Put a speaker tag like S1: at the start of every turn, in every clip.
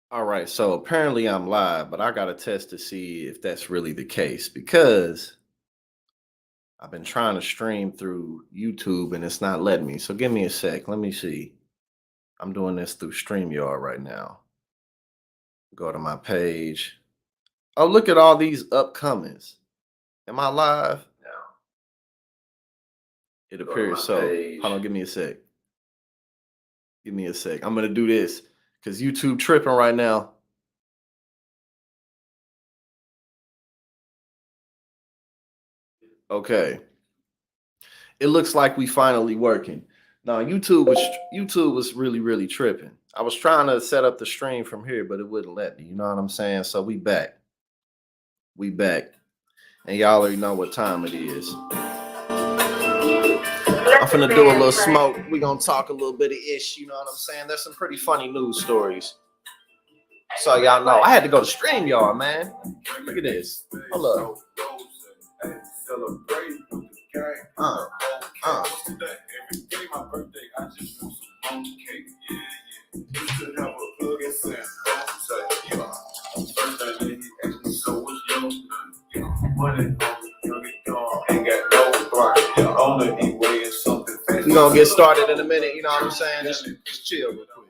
S1: All right, so apparently I'm live, but I got to test to see if that's really the case because I've been trying to stream through YouTube and it's not letting me. So give me a sec. Let me see. I'm doing this through StreamYard right now. Go to my page. Oh, look at all these upcomings. Am I live? It appears so. Hold on, give me a sec. Give me a sec. I'm going to do this because YouTube tripping right now. Okay. It looks like we finally working. Now YouTube was really tripping. I was trying to set up the stream from here, but it wouldn't let me. You know what I'm saying? So we back. We back. And y'all already know what time it is. I'm finna do a little smoke. We gonna talk a little bit of ish, you know what I'm saying? There's some pretty funny news stories. So y'all know. I had to go to StreamYard, man. Look at this. Hold up. We gonna get started in a minute, you know what I'm saying? Just chill real quick.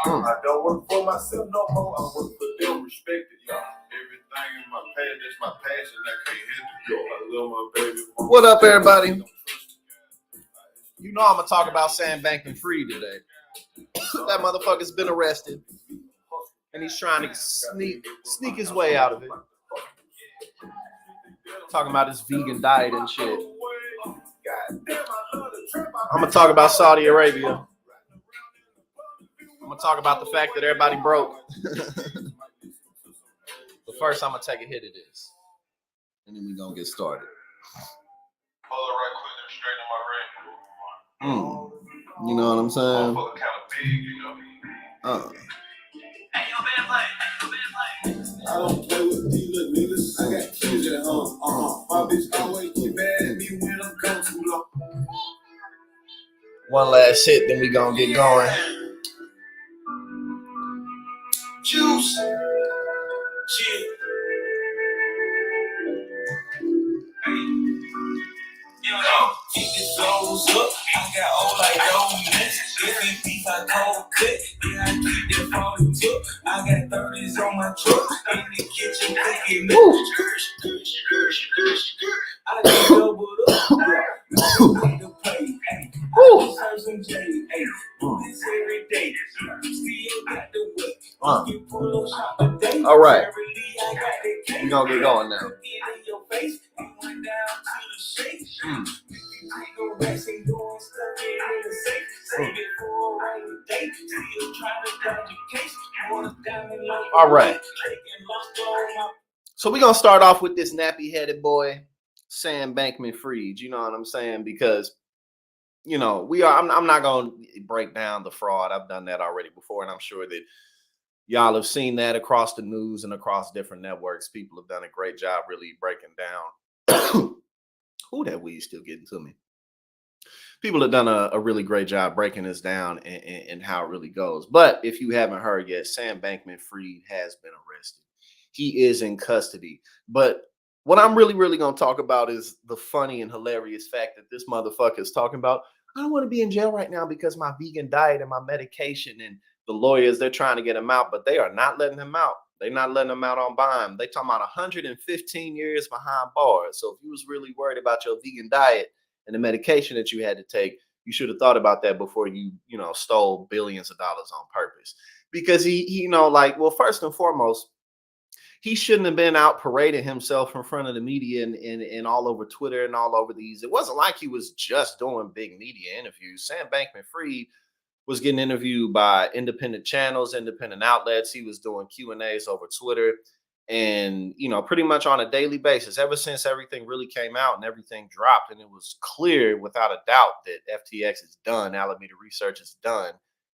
S1: I don't work for myself no more. I work for them, respected y'all. Everything in my past, that's my passion. I can't handle yo. I love my baby. What up, everybody? You know I'm gonna talk about Sam Bankman-Fried today. That motherfucker's been arrested, and he's trying to sneak his way out of it. Talking about his vegan diet and shit. I'm gonna talk about Saudi Arabia. I'm gonna talk about the fact that everybody broke. But first, I'm gonna take a hit of this, and then we gonna get started. Pull it right quick and straight in my ring. You know what I'm saying? Kind of big, you know. I don't play with these little niggas. I got kids at home. My bitch always get mad at me when I'm coming too low. One last hit, then we gonna get going. Juice. Shit. Keep the souls up. I got all like donuts. Every beef I cold cut. Yeah, I keep that falling tip. I got 30s on my truck. In the kitchen cooking. I just doubled up. The play. I serve some J. Do this every day. Still got the whip. All right. We're gonna get going now. All right. So we're gonna start off with this nappy-headed boy, Sam Bankman-Fried. You know what I'm saying? Because you know I'm not gonna break down the fraud. I've done that already before, and I'm sure that y'all have seen that across the news and across different networks. People have done a great job really breaking down. Ooh, that weed's still getting to me. People have done a really great job breaking this down and how it really goes. But if you haven't heard yet, Sam Bankman-Fried has been arrested. He is in custody. But what I'm really going to talk about is the funny and hilarious fact that this motherfucker is talking about, I don't want to be in jail right now because my vegan diet and my medication, and the lawyers, they're trying to get him out, but they are not letting him out. They're not letting him out on bond. They talking about 115 years behind bars. So if you was really worried about your vegan diet and the medication that you had to take, you should have thought about that before you stole billions of dollars on purpose. Because he like, well, first and foremost, he shouldn't have been out parading himself in front of the media and all over Twitter and all over these. It wasn't like he was just doing big media interviews. Sam Bankman-Fried was getting interviewed by independent channels, independent outlets. He was doing Q&As over Twitter and, pretty much on a daily basis, ever since everything really came out and everything dropped. And it was clear without a doubt that FTX is done. Alameda Research is done.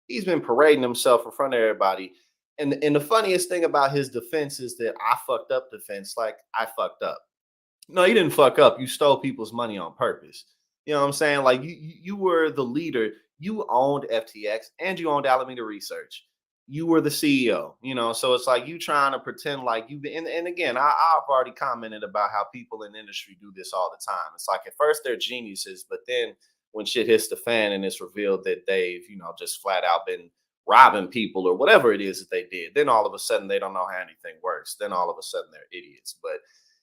S1: He's been parading himself in front of everybody. And the funniest thing about his defense is that I fucked up defense. Like, I fucked up. No, you didn't fuck up. You stole people's money on purpose. You know what I'm saying? Like you were the leader. You owned FTX and you owned Alameda Research. You were the CEO. You know, so it's like you trying to pretend like you've been. And again, I've already commented about how people in the industry do this all the time. It's like at first they're geniuses, but then when shit hits the fan and it's revealed that they've just flat out been robbing people or whatever it is that they did, then all of a sudden they don't know how anything works. Then all of a sudden they're idiots. But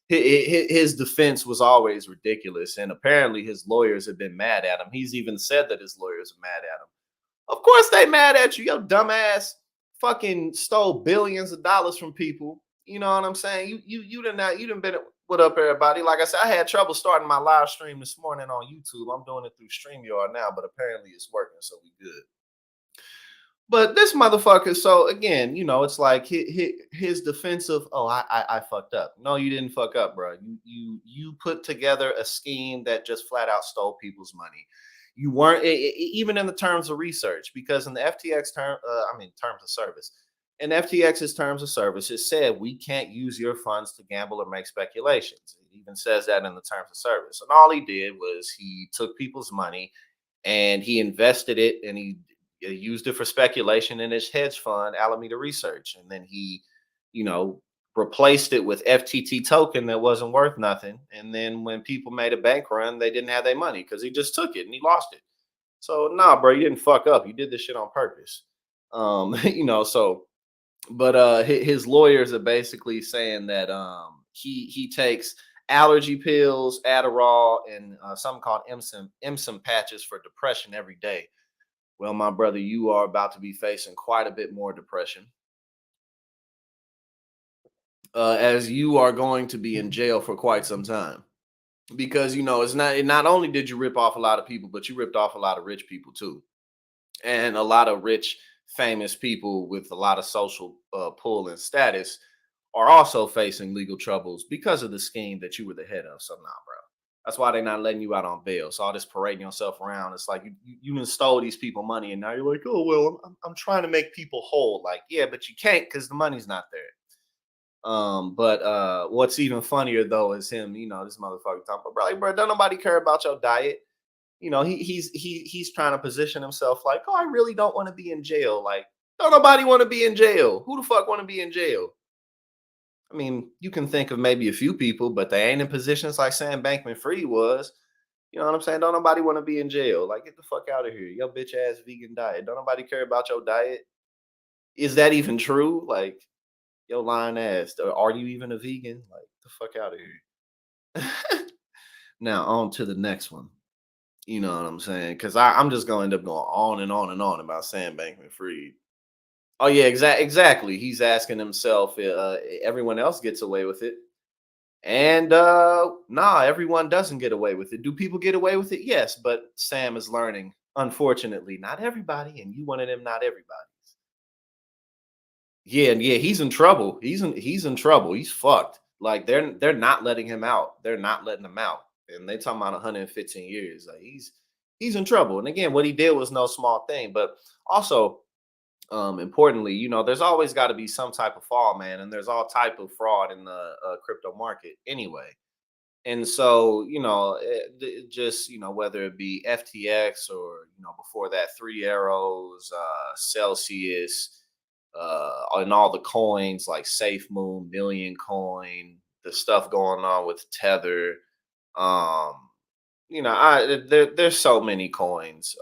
S1: his defense was always ridiculous, and apparently his lawyers have been mad at him. He's even said that his lawyers are mad at him. Of course they mad at you. Your dumbass fucking stole billions of dollars from people. You know what I'm saying? You done been. What up, everybody? Like I said, I had trouble starting my live stream this morning on YouTube. I'm doing it through StreamYard now, but apparently it's working, so we good. But this motherfucker, so again, it's like his defense of, oh, I fucked up. No, you didn't fuck up, bro. You put together a scheme that just flat out stole people's money. You weren't even in the terms of research, because in the FTX terms of service, in FTX's terms of service, it said we can't use your funds to gamble or make speculations. It even says that in the terms of service. And all he did was he took people's money and he invested it, and he used it for speculation in his hedge fund, Alameda Research. And then he, you know, replaced it with FTT token that wasn't worth nothing. And then when people made a bank run, they didn't have their money because he just took it and he lost it. So nah, bro, you didn't fuck up. You did this shit on purpose. So but his lawyers are basically saying that he takes allergy pills, Adderall, and something called MSM patches for depression every day. Well, my brother, you are about to be facing quite a bit more depression, as you are going to be in jail for quite some time. Because not only did you rip off a lot of people, but you ripped off a lot of rich people too, and a lot of rich, famous people with a lot of social pull and status are also facing legal troubles because of the scheme that you were the head of. So, nah, bro. That's why they're not letting you out on bail. So all this parading yourself around, it's like you done stole these people money, and now you're like, oh well, I'm trying to make people whole. Like, yeah, but you can't because the money's not there. But what's even funnier though is him. This motherfucker talking about, bro, like, bro, don't nobody care about your diet. He's trying to position himself like, oh, I really don't want to be in jail. Like, don't nobody want to be in jail. Who the fuck want to be in jail? I mean, you can think of maybe a few people, but they ain't in positions like Sam Bankman-Fried was. You know what I'm saying? Don't nobody want to be in jail. Like, get the fuck out of here. Your bitch ass vegan diet. Don't nobody care about your diet. Is that even true? Like, your lying ass. Are you even a vegan? Like, the fuck out of here. Now, on to the next one. You know what I'm saying? Because I'm just going to end up going on and on and on about Sam Bankman-Fried. Oh yeah, exactly. He's asking himself, everyone else gets away with it, and nah, everyone doesn't get away with it. Do people get away with it? Yes, but Sam is learning. Unfortunately, not everybody, and you one of them. Not everybody. Yeah, and yeah, he's in trouble. He's in trouble. He's fucked. Like they're not letting him out. They're not letting him out, and they talking about 115 years. Like he's in trouble. And again, what he did was no small thing. But also, importantly, there's always got to be some type of fall, man, and there's all type of fraud in the crypto market anyway. And so, just whether it be FTX or before that, Three Arrows, Celsius, and all the coins like Safe Moon, Million Coin, the stuff going on with Tether. Um, there's so many coins.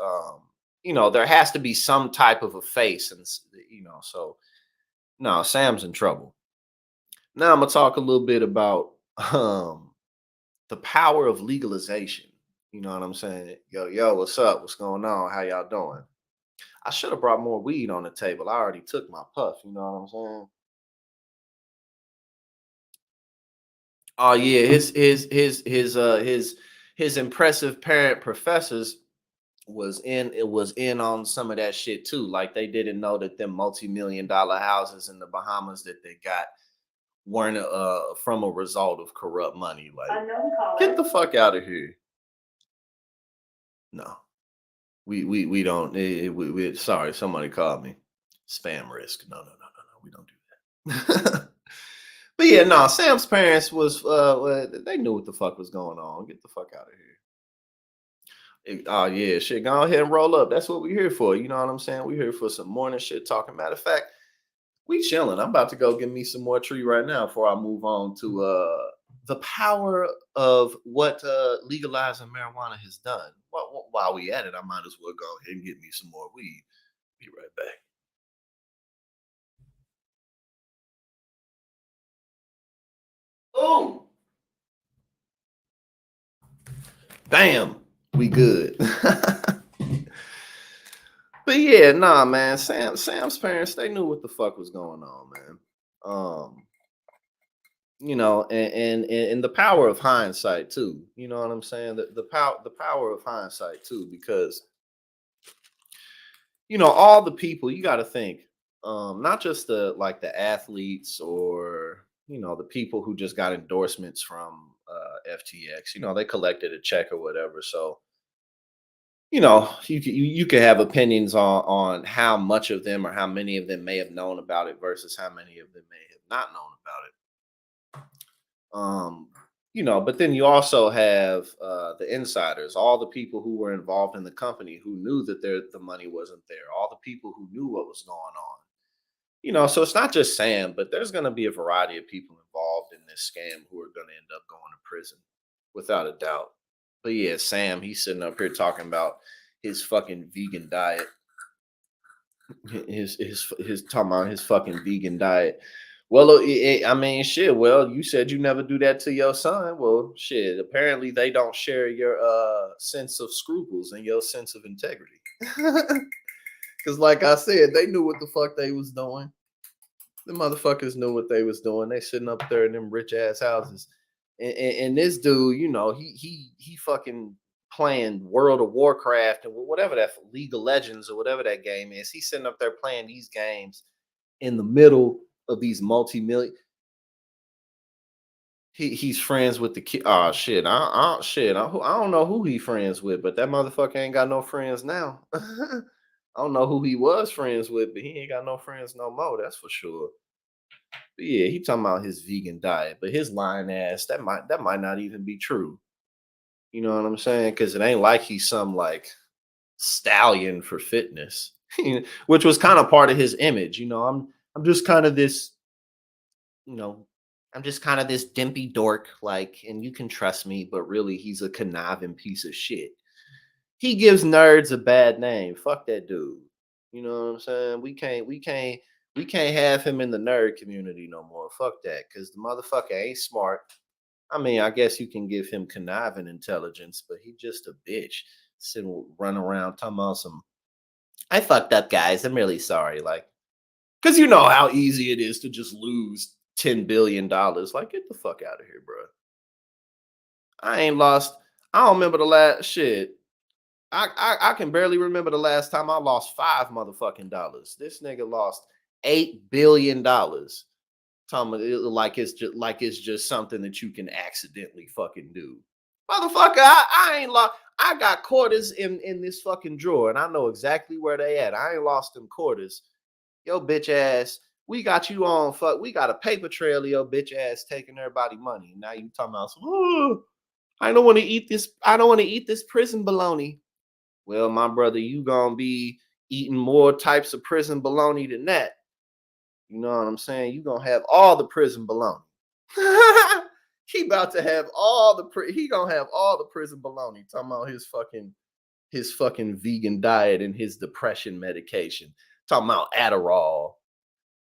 S1: There has to be some type of a face, and so no, Sam's in trouble. Now I'm gonna talk a little bit about the power of legalization. You know what I'm saying? Yo, what's up? What's going on? How y'all doing? I should have brought more weed on the table. I already took my puff. You know what I'm saying? Oh yeah, his impressive parent professors was in on some of that shit too. Like they didn't know that them multi-million-dollar houses in the Bahamas that they got weren't from a result of corrupt money. Like, get the fuck out of here. No, we don't. Sorry, somebody called me. Spam risk. No, no, no, no, no. We don't do that. But yeah, no, Sam's parents was they knew what the fuck was going on. Get the fuck out of here. Oh yeah, shit. Go ahead and roll up. That's what we here for. You know what I'm saying? We here for some morning shit talking. Matter of fact, we chilling. I'm about to go get me some more tree right now before I move on to the power of what legalizing marijuana has done. While we at it, I might as well go ahead and get me some more weed. Be right back. Oh, bam, we good. But yeah, nah, man. Sam's parents, they knew what the fuck was going on, man. Um, and the power of hindsight too. You know what I'm saying? The power of hindsight too, because all the people you got to think, not just the athletes or the people who just got endorsements from FTX. They collected a check or whatever, so you could have opinions on how much of them or how many of them may have known about it versus how many of them may have not known about it. But then you also have the insiders, all the people who were involved in the company who knew that the money wasn't there, all the people who knew what was going on. So it's not just Sam, but there's going to be a variety of people involved in this scam who are going to end up going to prison, without a doubt. But yeah, Sam, he's sitting up here talking about his fucking vegan diet, his talking about his fucking vegan diet. Well, I mean, shit. Well, you said you never do that to your son. Well, shit. Apparently, they don't share your sense of scruples and your sense of integrity. Because, like I said, they knew what the fuck they was doing. The motherfuckers knew what they was doing. They sitting up there in them rich ass houses, and this dude, he fucking playing World of Warcraft and whatever that League of Legends or whatever that game is. He's sitting up there playing these games in the middle of these multi-million. He's friends with the kid. Oh shit! I don't know who he friends with, but that motherfucker ain't got no friends now. I don't know who he was friends with, but he ain't got no friends no more. That's for sure. But yeah, he talking about his vegan diet, but his lying ass that might not even be true. You know what I'm saying? Because it ain't like he's some like stallion for fitness, which was kind of part of his image. I'm just kind of this you know, I'm just kind of this dimpy dork, like, and you can trust me, but really he's a conniving piece of shit. He gives nerds a bad name. Fuck that dude. You know what I'm saying? We can't have him in the nerd community no more. Fuck that. Cause the motherfucker ain't smart. I mean, I guess you can give him conniving intelligence, but he just a bitch. Sitting run around talking about some I fucked up guys. I'm really sorry. Like, because you know how easy it is to just lose $10 billion. Like, get the fuck out of here, bro. I ain't lost. I don't remember the last shit. I can barely remember the last time I lost $5 motherfucking. This nigga lost $8 billion. Talking like it's just something that you can accidentally fucking do. Motherfucker, I ain't lost. I got quarters in this fucking drawer, and I know exactly where they at. I ain't lost them quarters. Yo, bitch ass, we got you on fuck. We got a paper trail of your bitch ass taking everybody money. Now you talking about some, "Oh, I don't want to eat this. I don't want to eat this prison bologna." Well, my brother, you gonna be eating more types of prison bologna than that. You know what I'm saying? You gonna have all the prison bologna. He about to have he gonna have all the prison bologna. Talking about his fucking vegan diet and his depression medication. Talking about Adderall.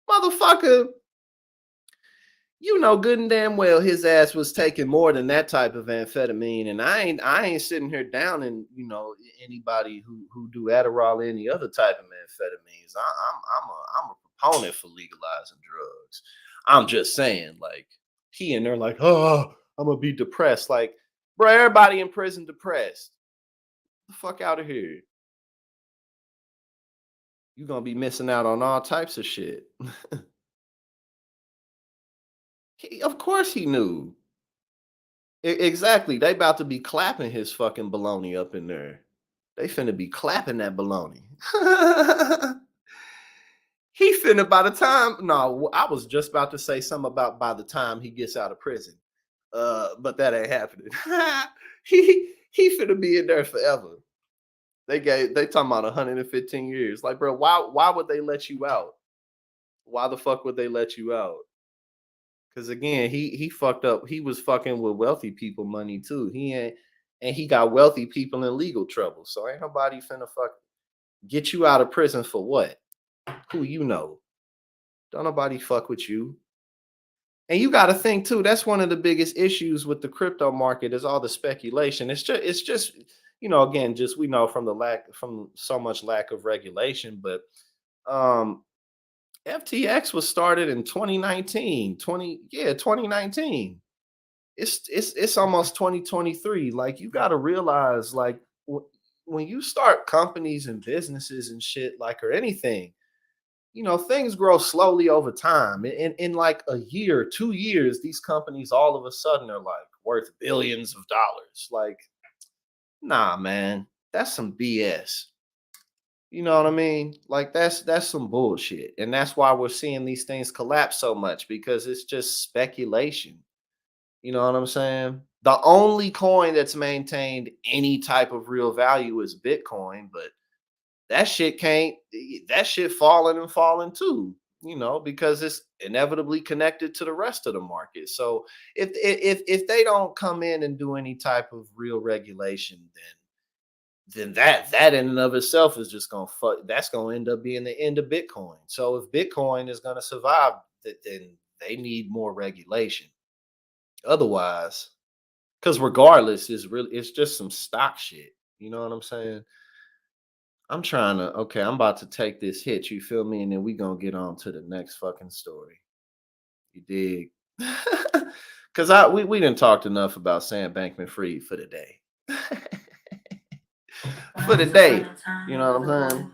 S1: Motherfucker, you know good and damn well his ass was taking more than that type of amphetamine. And I ain't sitting here downing, anybody who do Adderall or any other type of amphetamines. I'm a proponent for legalizing drugs. I'm just saying, like, he and they're like, oh, I'm gonna be depressed. Like, bro, everybody in prison depressed. Get the fuck out of here. You're gonna be missing out on all types of shit. Of course he knew. Exactly. They about to be clapping his fucking baloney up in there. They finna be clapping that baloney. he finna by the time. No, I was just about to say something about by the time he gets out of prison. But that ain't happening. he finna be in there forever. They talking about 115 years. Like, bro, why would they let you out? Why the fuck would they let you out? Because again, he fucked up. He was fucking with wealthy people money too. He ain't, and he got wealthy people in legal trouble. So ain't nobody finna fuck get you out of prison for what? Who you know? Don't nobody fuck with you. And you got to think too. That's one of the biggest issues with the crypto market is all the speculation. It's just again, just we know from so much lack of regulation. But um, FTX was started in 2019, 2019. It's almost 2023. Like you got to realize, like when you start companies and businesses and shit, like or anything, things grow slowly over time. In like a year, 2 years, these companies all of a sudden are like worth billions of dollars. Like, nah, man, that's some BS. You know what I mean? Like that's some bullshit. And that's why we're seeing these things collapse so much because it's just speculation. You know what I'm saying? The only coin that's maintained any type of real value is Bitcoin, but that shit falling and falling too, because it's inevitably connected to the rest of the market. So if they don't come in and do any type of real regulation, then that in and of itself is just gonna fuck. That's gonna end up being the end of Bitcoin. So if Bitcoin is gonna survive, then they need more regulation. Otherwise, because regardless, it's just some stock shit. You know what I'm saying? I'm about to take this hit, you feel me? And then we gonna get on to the next fucking story. You dig? Cause we didn't talk enough about Sam Bankman Fried for the day. For the day. You know what I'm saying?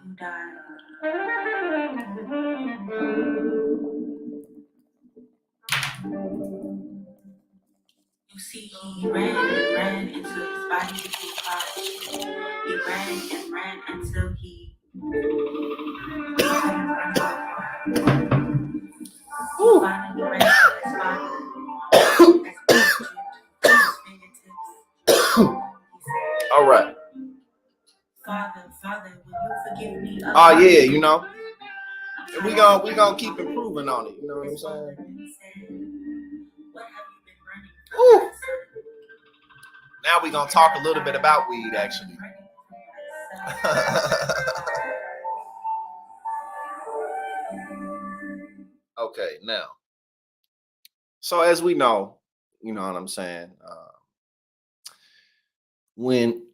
S2: You see, he ran and ran until his body became hot. He ran and ran until he finally ran to his father.
S1: All right.
S2: Father, will you forgive me?
S1: Oh yeah, we gonna keep improving on it. You know what I'm saying?
S2: What have you been running
S1: Ooh.
S2: from?
S1: Now we gonna talk a little bit about weed, actually. Okay, now. So as we know, you know what I'm saying. When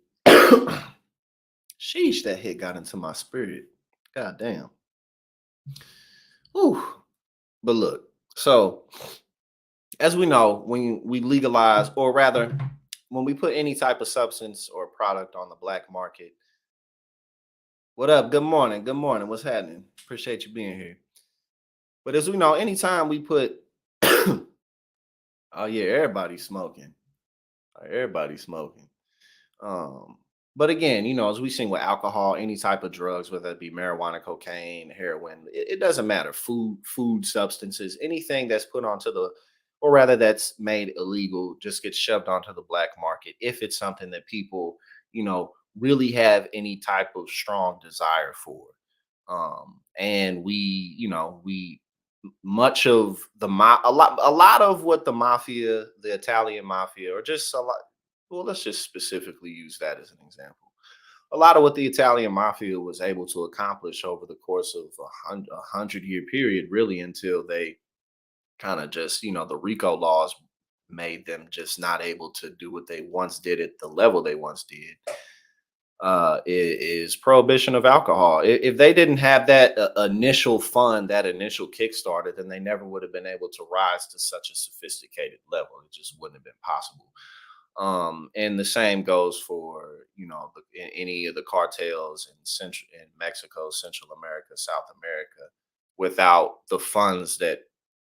S1: sheesh, that hit got into my spirit. God damn. Ooh. But look, so as we know, when we legalize, or rather, when we put any type of substance or product on the black market. What up? Good morning. Good morning. What's happening? Appreciate you being here. But as we know, anytime we put, oh yeah, everybody's smoking. Everybody's smoking. Um, but again, as we seen with alcohol, any type of drugs, whether it be marijuana, cocaine, heroin, it doesn't matter. Food substances, anything that's put onto or rather that's made illegal, just gets shoved onto the black market. If it's something that people, really have any type of strong desire for, and we much of a lot of what the mafia, the Italian mafia, or just a lot. Well, let's just specifically use that as an example. A lot of what the Italian mafia was able to accomplish over the course of a 100-year period, really, until they kind of just, the RICO laws made them just not able to do what they once did at the level they once did. Is prohibition of alcohol. If they didn't have that initial fund, that initial Kickstarter, then they never would have been able to rise to such a sophisticated level. It just wouldn't have been possible. And the same goes for any of the cartels in Mexico, Central America, South America. Without the funds that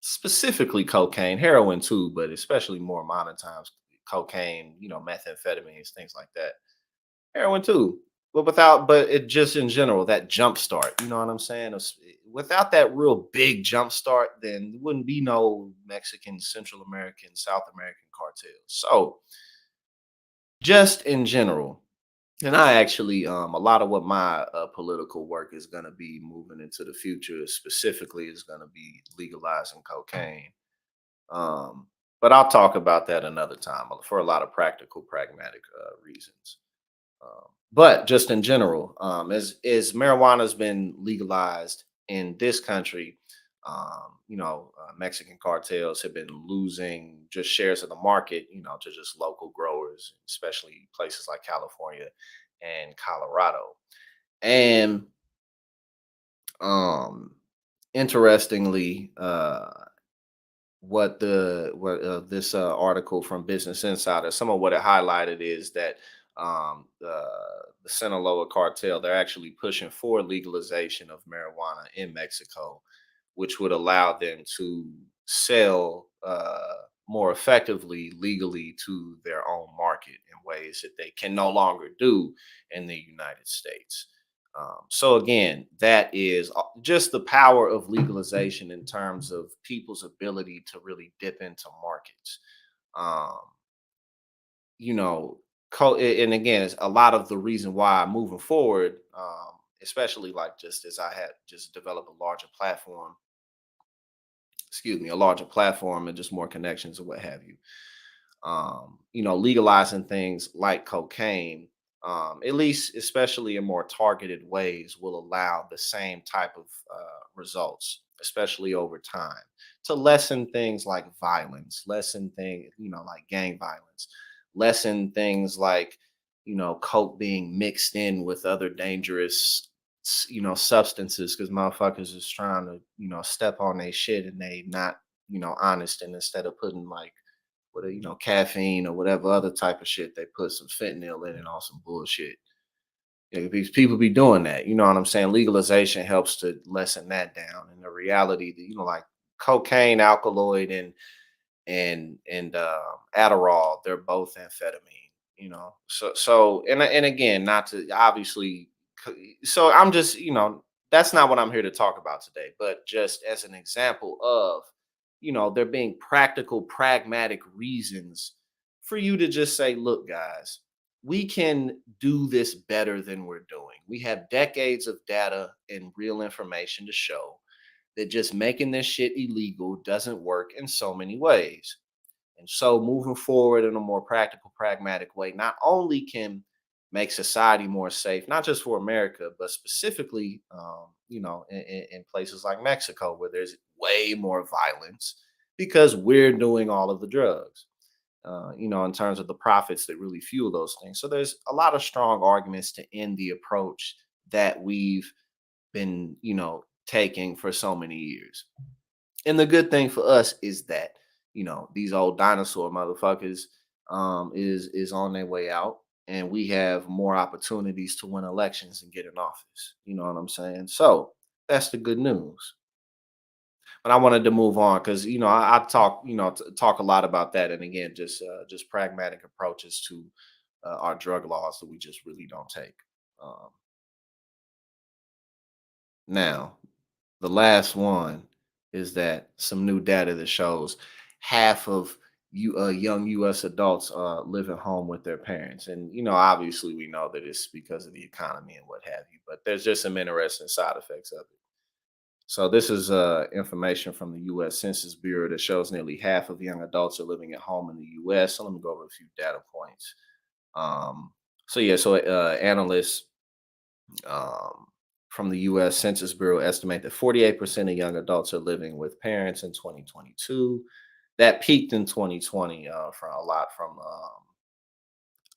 S1: specifically cocaine, heroin too, but especially more modern times, cocaine, methamphetamines, things like that. Heroin too, but it just in general, that jump start. You know what I'm saying? without that real big jump start, then there wouldn't be no Mexican, Central American, South American cartels. So just in general, and I actually, a lot of what my political work is going to be moving into the future, specifically, is going to be legalizing cocaine. Um, but I'll talk about that another time for a lot of practical, pragmatic reasons. But just in general, as marijuana's been legalized in this country, Mexican cartels have been losing just shares of the market, to just local growers, especially places like California and Colorado. And um, interestingly, what this article from Business Insider, some of what it highlighted is that the Sinaloa cartel, they're actually pushing for legalization of marijuana in Mexico, which would allow them to sell more effectively legally to their own market in ways that they can no longer do in the United States. So again, that is just the power of legalization in terms of people's ability to really dip into markets. Um, you know, and again, it's a lot of the reason why moving forward, especially like just as I had just developed a larger platform, a larger platform and just more connections and what have you. Legalizing things like cocaine, at least especially in more targeted ways, will allow the same type of results, especially over time, to lessen things like violence, lessen things, like gang violence, lessen things like, coke being mixed in with other dangerous, substances, because motherfuckers is trying to, step on their shit and they not, honest, and instead of putting like with caffeine or whatever other type of shit, they put some fentanyl in and all some bullshit. Yeah, these people be doing that. You know what I'm saying? Legalization helps to lessen that down. And the reality that, like cocaine, alkaloid, and Adderall, they're both amphetamine. And again, not to obviously. So I'm just, that's not what I'm here to talk about today. But just as an example of, there being practical, pragmatic reasons for you to just say, look, guys, we can do this better than we're doing. We have decades of data and real information to show that just making this shit illegal doesn't work in so many ways. And so moving forward in a more practical, pragmatic way, not only can make society more safe, not just for America, but specifically, in places like Mexico, where there's way more violence because we're doing all of the drugs, in terms of the profits that really fuel those things. So there's a lot of strong arguments to end the approach that we've been, taking for so many years. And the good thing for us is that, these old dinosaur motherfuckers is on their way out, and we have more opportunities to win elections and get in office. You know what I'm saying? So that's the good news. But I wanted to move on because I talk talk a lot about that, and again, just pragmatic approaches to our drug laws that we just really don't take. Um, Now, the last one is that some new data that shows half of young U.S. adults live at home with their parents, and obviously we know that it's because of the economy and what have you. But there's just some interesting side effects of it. So this is information from the U.S. Census Bureau that shows nearly half of young adults are living at home in the U.S. So let me go over a few data points. Um, so analysts um, from the U.S. Census Bureau estimate that 48% of young adults are living with parents in 2022. That peaked in 2020 from a lot from.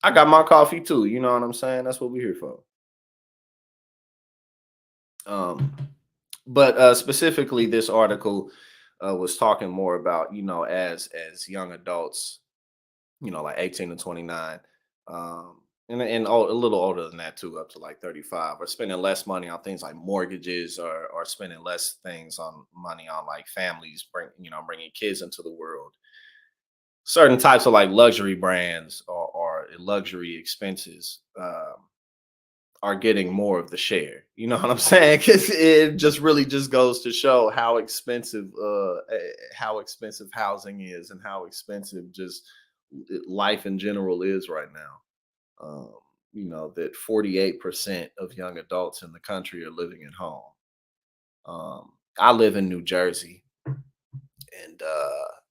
S1: I got my coffee too. You know what I'm saying? That's what we're here for. Um, but specifically, this article was talking more about as young adults, like 18 to 29, and a little older than that too, up to like 35, are spending less money on things like mortgages, or spending less things on money on like families, bringing kids into the world. Certain types of like luxury brands or luxury expenses. are getting more of the share. You know what I'm saying? Because it just really just goes to show how expensive housing is and how expensive just life in general is right now. Um, that 48% of young adults in the country are living at home. I live in New Jersey, and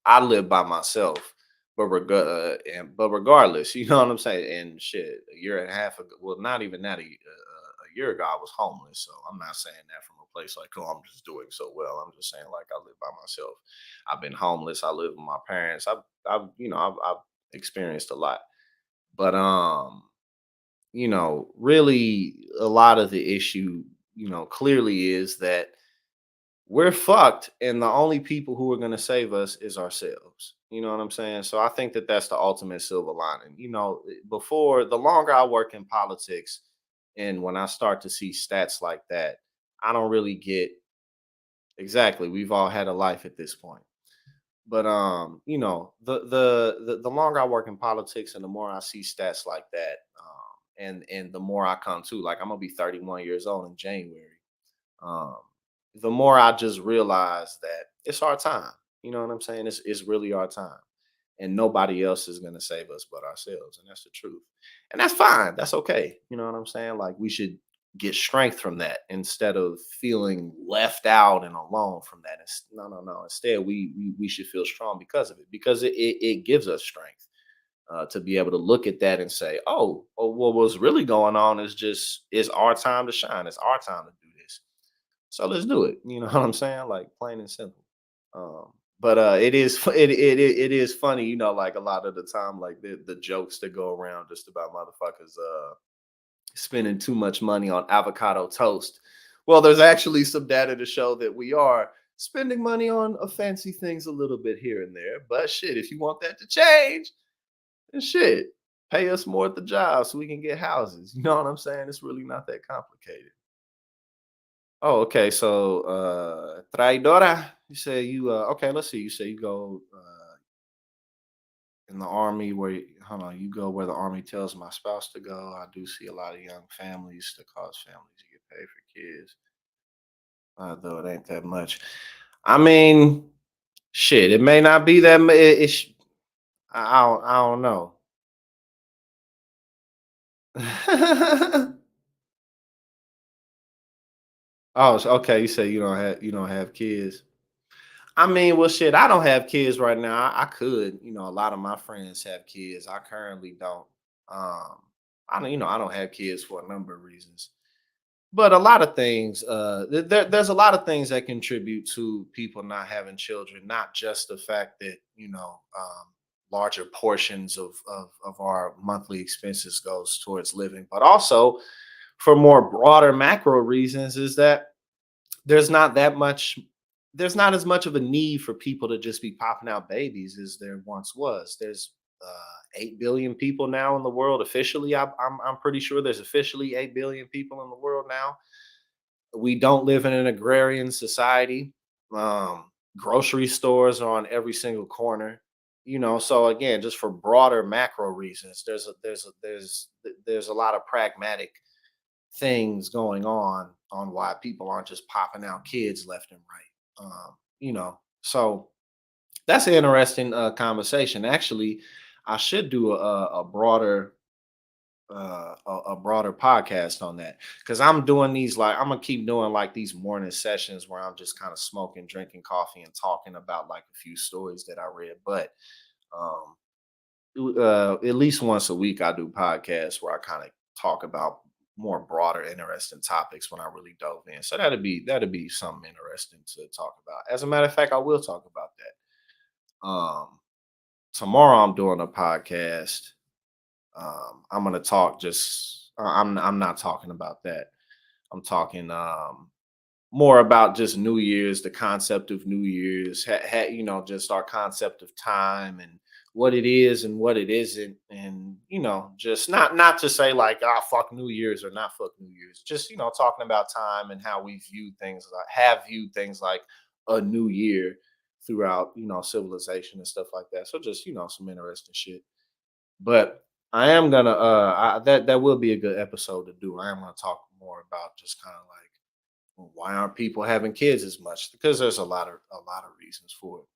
S1: I live by myself. But regardless, you know what I'm saying. And shit, a year and a half ago, well, not even that, a year ago, I was homeless. So I'm not saying that from a place like, oh, I'm just doing so well. I'm just saying like I live by myself. I've been homeless. I live with my parents. I've experienced a lot. But really, a lot of the issue, clearly is that we're fucked, and the only people who are going to save us is ourselves. You know what I'm saying? So I think that that's the ultimate silver lining. Before, the longer I work in politics, and when I start to see stats like that, I don't really get, exactly, we've all had a life at this point. But the longer I work in politics and the more I see stats like that, and the more I come to, like, I'm gonna be 31 years old in January. um, the more I just realize that it's our time. You know what I'm saying? It's really our time. And nobody else is gonna save us but ourselves. And that's the truth. And that's fine. That's okay. You know what I'm saying? Like, we should get strength from that instead of feeling left out and alone from that. No, no, no. Instead, we should feel strong because of it, because it gives us strength. To be able to look at that and say, oh, well, what's really going on is just, it's our time to shine. It's our time to do this. So let's do it. You know what I'm saying? Like, plain and simple. But it is funny, like, a lot of the time, like, the jokes that go around just about motherfuckers spending too much money on avocado toast. Well, there's actually some data to show that we are spending money on fancy things a little bit here and there. But shit, if you want that to change, then shit, pay us more at the job so we can get houses. You know what I'm saying? It's really not that complicated. Oh, okay. So, traidora, you say you, okay, let's see. You say you go in the army hold on, you go where the army tells my spouse to go. I do see a lot of young families that cause families to get paid for kids, though it ain't that much. I mean, shit, it may not be that. I don't know. Oh, okay. You say you don't have kids. I mean, well, shit, I don't have kids right now. I could, a lot of my friends have kids. I currently don't. Um, I don't have kids for a number of reasons. But a lot of things, there's a lot of things that contribute to people not having children. Not just the fact that larger portions of our monthly expenses goes towards living, but also for more broader macro reasons, is that there's not that much there's not as much of a need for people to just be popping out babies as there once was. There's 8 billion people now in the world officially. I'm pretty sure there's officially 8 billion people in the world now. We don't live in an agrarian society. Grocery stores are on every single corner. So again, just for broader macro reasons, there's a lot of pragmatic things going on why people aren't just popping out kids left and right. So that's an interesting conversation. Actually, I should do a broader podcast on that, because I'm doing these, like, I'm gonna keep doing like these morning sessions where I'm just kind of smoking, drinking coffee, and talking about like a few stories that I read. But um, at least once a week, I do podcasts where I kind of talk about more broader, interesting topics when I really dove in. So that'd be something interesting to talk about. As a matter of fact, I will talk about that. Tomorrow I'm doing a podcast. I'm gonna talk just. I'm not talking about that. I'm talking more about just New Year's, the concept of New Year's, just our concept of time and what it is and what it isn't, and just not to say like, ah, fuck New Year's or not fuck New Year's, just talking about time and how we view things, like have viewed things like a new year throughout civilization and stuff like that. So just some interesting shit. But I am gonna that will be a good episode to do. I am gonna talk more about just kind of like, well, why aren't people having kids as much? Because there's a lot of reasons for it.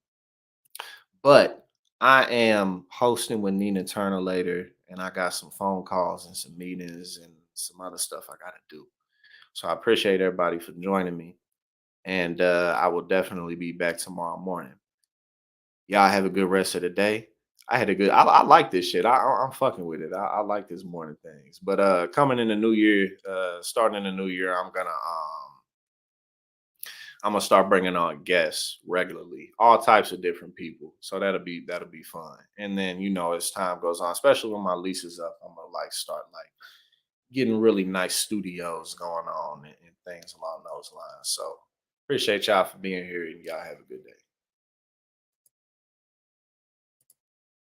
S1: But I am hosting with Nina Turner later, and I got some phone calls and some meetings and some other stuff I got to do. So I appreciate everybody for joining me, and I will definitely be back tomorrow morning. Y'all have a good rest of the day. I had a good. I like this shit. I'm fucking with it. I like this morning things. But coming in the new year, starting in the new year, I'm gonna start bringing on guests regularly, all types of different people. So that'll be fun. And then as time goes on, especially when my lease is up, I'm gonna like start like getting really nice studios going on and things along those lines. So appreciate y'all for being here, and y'all have a good day.